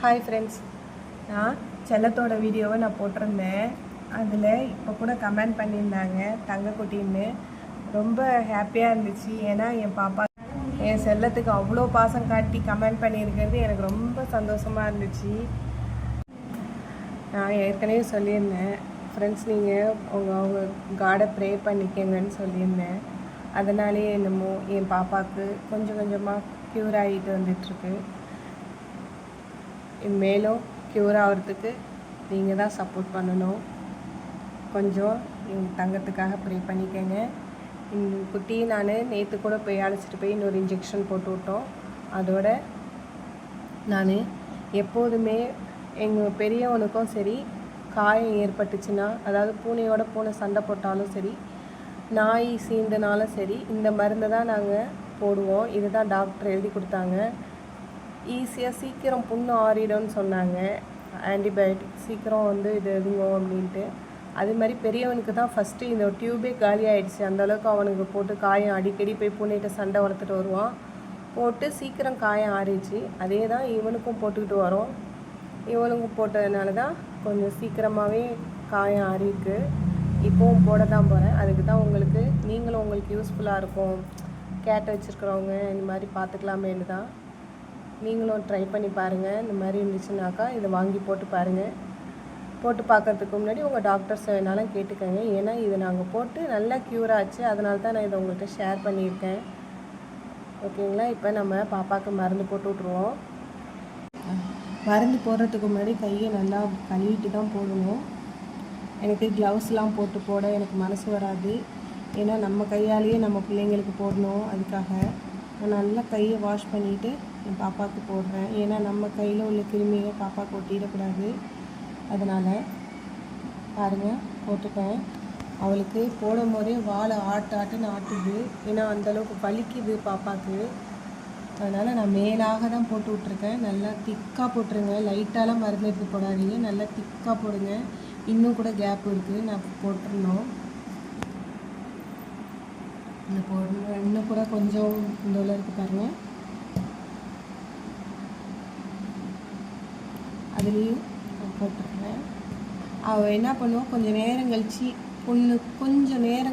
Hi friends, நான் செல்லத்தோட வீடியோவை நான் போட்டிருந்தேன். அதில் இப்போ கூட கமெண்ட் பண்ணியிருந்தாங்க தங்கக்குட்டின்னு. ரொம்ப ஹாப்பியாக இருந்துச்சு. ஏன்னா என் பாப்பா என் செல்லத்துக்கு அவ்வளோ பாசம் காட்டி கமெண்ட் பண்ணியிருக்கிறது எனக்கு ரொம்ப சந்தோஷமாக இருந்துச்சு. நான் ஏற்கனவே சொல்லியிருந்தேன் ஃப்ரெண்ட்ஸ், நீங்கள் அவங்க காடை ப்ரே பண்ணிக்கங்கன்னு சொல்லியிருந்தேன். அதனாலே என்னமோ என் பாப்பாவுக்கு கொஞ்சம் கொஞ்சமாக க்யூர் ஆகிட்டு வந்துட்டுருக்கு. மேலும் க்யூர் ஆகிறதுக்கு நீங்கள் தான் சப்போர்ட் பண்ணணும். கொஞ்சம் எங்கள் தங்கத்துக்காக ப்ரே பண்ணிக்கங்க. இந்த குட்டியை நான் நேற்று கூட போய் அழைச்சிட்டு போய் இன்னொரு இன்ஜெக்ஷன் போட்டு விட்டோம். அதோட நான் எப்போதுமே எங்கள் பெரியவனுக்கும் சரி, காயம் ஏற்பட்டுச்சுன்னா, அதாவது பூனை சண்டை போட்டாலும் சரி, நாய் சீண்டுனாலும் சரி, இந்த மருந்தை தான் நாங்கள் போடுவோம். இதுதான் டாக்டர் எழுதி கொடுத்தாங்க. ஈஸியாக சீக்கிரம் புண்ணு ஆறிடும்னு சொன்னாங்க. ஆன்டிபயோட்டிக் சீக்கிரம் இது எதுங்க அப்படின்ட்டு. அது மாதிரி பெரியவனுக்கு தான் ஃபஸ்ட்டு இந்த டியூபே காலி ஆகிடுச்சு. அந்தளவுக்கு அவனுக்கு போட்டு காயம் அடிக்கடி போய் பூனைகிட்ட சண்டை வளர்த்துட்டு வருவான். போட்டு சீக்கிரம் காயம் ஆறிடுச்சு. அதே தான் இவனுக்கும் போட்டுக்கிட்டு வரோம். இவனுக்கும் போட்டதுனால தான் கொஞ்சம் சீக்கிரமாகவே காயம் ஆறிருக்கு. இப்போவும் போட தான் போகிறேன். அதுக்கு தான் நீங்களும் உங்களுக்கு யூஸ்ஃபுல்லாக இருக்கும். கேட் வச்சுருக்கிறவங்க இந்த மாதிரி பார்த்துக்கலாமேன்னு தான். நீங்களும் ட்ரை பண்ணி பாருங்கள். இந்த மாதிரி இருந்துச்சுனாக்கா இதை வாங்கி போட்டு பாருங்கள். போட்டு பார்க்குறதுக்கு முன்னாடி உங்கள் டாக்டர்ஸ் வேணாலும் கேட்டுக்கோங்க. ஏன்னா இதை நாங்கள் போட்டு நல்லா க்யூர் ஆச்சு. அதனால தான் நான் இதை உங்கள்கிட்ட ஷேர் பண்ணியிருக்கேன். ஓகேங்களா? இப்போ நம்ம பாப்பாவுக்கு மருந்து போட்டு விட்ருவோம். மருந்து போடுறதுக்கு முன்னாடி கையை நல்லா கழுவிட்டு தான் போடணும். எனக்கு க்ளவுஸ்லாம் போட எனக்கு மனசு வராது. ஏன்னா நம்ம கையாலேயே நம்ம பிள்ளைங்களுக்கு போடணும். அதுக்காக நான் நல்லா கையை வாஷ் பண்ணிவிட்டு என் பாப்பாவுக்கு போடுறேன். ஏன்னா நம்ம கையில் உள்ள கிருமியை பாப்பாவுக்கு ஒட்டிடக்கூடாது. அதனால் பாருங்கள், போட்டுட்டேன். அவளுக்கு போடும் போதே வாழை ஆட்டுன்னு ஆட்டுது. ஏன்னா அந்தளவுக்கு வலிக்குது பாப்பாவுக்கு. அதனால் நான் மேலாக தான் போட்டு விட்ருக்கேன். நல்லா திக்காக போட்டுருங்க. லைட்டாலாம் மருந்து எடுத்து போடாதீங்க. நல்லா திக்காக போடுங்க. இன்னும் கூட கேப் இருக்குது. நான் போட்டுருந்தோம். இந்த போடணும். இன்னும் கூட கொஞ்சம் இந்த உள்ள இருக்குது பாருங்கள். அதுலேயும் போட்டுருக்கேன். அவள் என்ன பண்ணுவோம், கொஞ்சம் நேரம்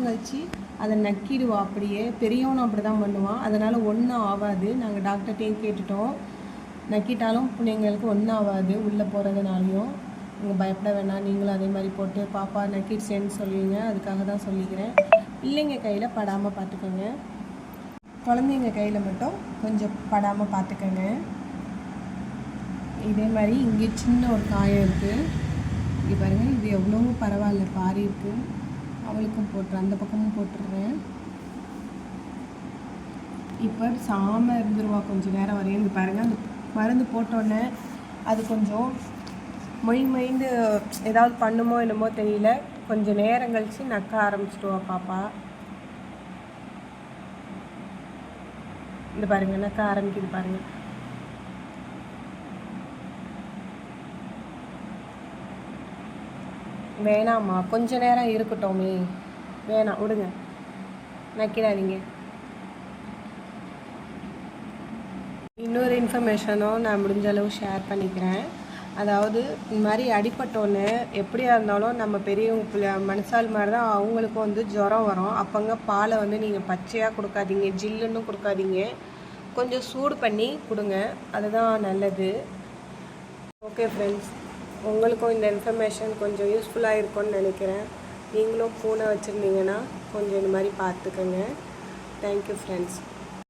கழிச்சு அதை நக்கிடுவா. அப்படியே பெரியவனும் அப்படி தான் பண்ணுவான். அதனால் ஒன்றும் ஆகாது. நாங்கள் டாக்டர்கிட்டையும் கேட்டுட்டோம். நக்கிட்டாலும் பிள்ளைங்களுக்கு ஒன்றும் ஆகாது. உள்ளே போகிறதுனாலையும் நீங்கள் பயப்பட வேணாம். நீங்களும் அதே மாதிரி போட்டு பாப்பா நக்கிடுச்சேன்னு சொல்லுவீங்க. அதுக்காக தான் சொல்லிக்கிறேன். பிள்ளைங்க கையில் படாமல் பார்த்துக்கோங்க. குழந்தைங்க கையில் மட்டும் கொஞ்சம் படாமல் பார்த்துக்கோங்க. இதே மாதிரி இங்கே சின்ன ஒரு காயம் இருக்குது. இங்கே பாருங்கள், இது எவ்வளோ பரவாயில்ல, பாரி இருக்குது. அவளுக்கும் போட்டுறேன், அந்த பக்கமும் போட்டுடுறேன். இப்போ சாம இருந்துருவா கொஞ்சம் நேரம் வரையும். இங்கே பாருங்கள், அந்த மருந்து போட்டோன்னே அது கொஞ்சம் மொய்ந்து ஏதாவது பண்ணுமோ என்னமோ தெரியல. கொஞ்சம் நேரம் கழித்து நக்க ஆரம்பிச்சிடுவா பாப்பா. இந்த பாருங்கள், நக்க ஆரம்பிக்குது பாருங்கள். வேணாம்மா, கொஞ்ச நேரம் இருக்கட்டோமே, வேணாம், விடுங்க, நக்கிடாதீங்க. இன்னொரு இன்ஃபர்மேஷனும் நான் முடிஞ்ச அளவு ஷேர் பண்ணிக்கிறேன். அதாவது இந்த மாதிரி அடிப்பட்டோன்னு எப்படியா இருந்தாலும் நம்ம பெரியவங்க மனசால் மாதிரி தான் அவங்களுக்கும் ஜுரம் வரும். அப்போங்க பாலை நீங்கள் பச்சையாக கொடுக்காதீங்க, ஜில்லுன்னு கொடுக்காதீங்க. கொஞ்சம் சூடு பண்ணி கொடுங்க. அதுதான் நல்லது. ஓகே ஃப்ரெண்ட்ஸ், உங்களுக்கும் இந்த இன்ஃபர்மேஷன் கொஞ்சம் யூஸ்ஃபுல்லாக இருக்கும்னு நினைக்கிறேன். நீங்களும் பூனை வச்சுருந்தீங்கன்னா கொஞ்சம் இந்த மாதிரி பார்த்துக்கோங்க. Thank you friends.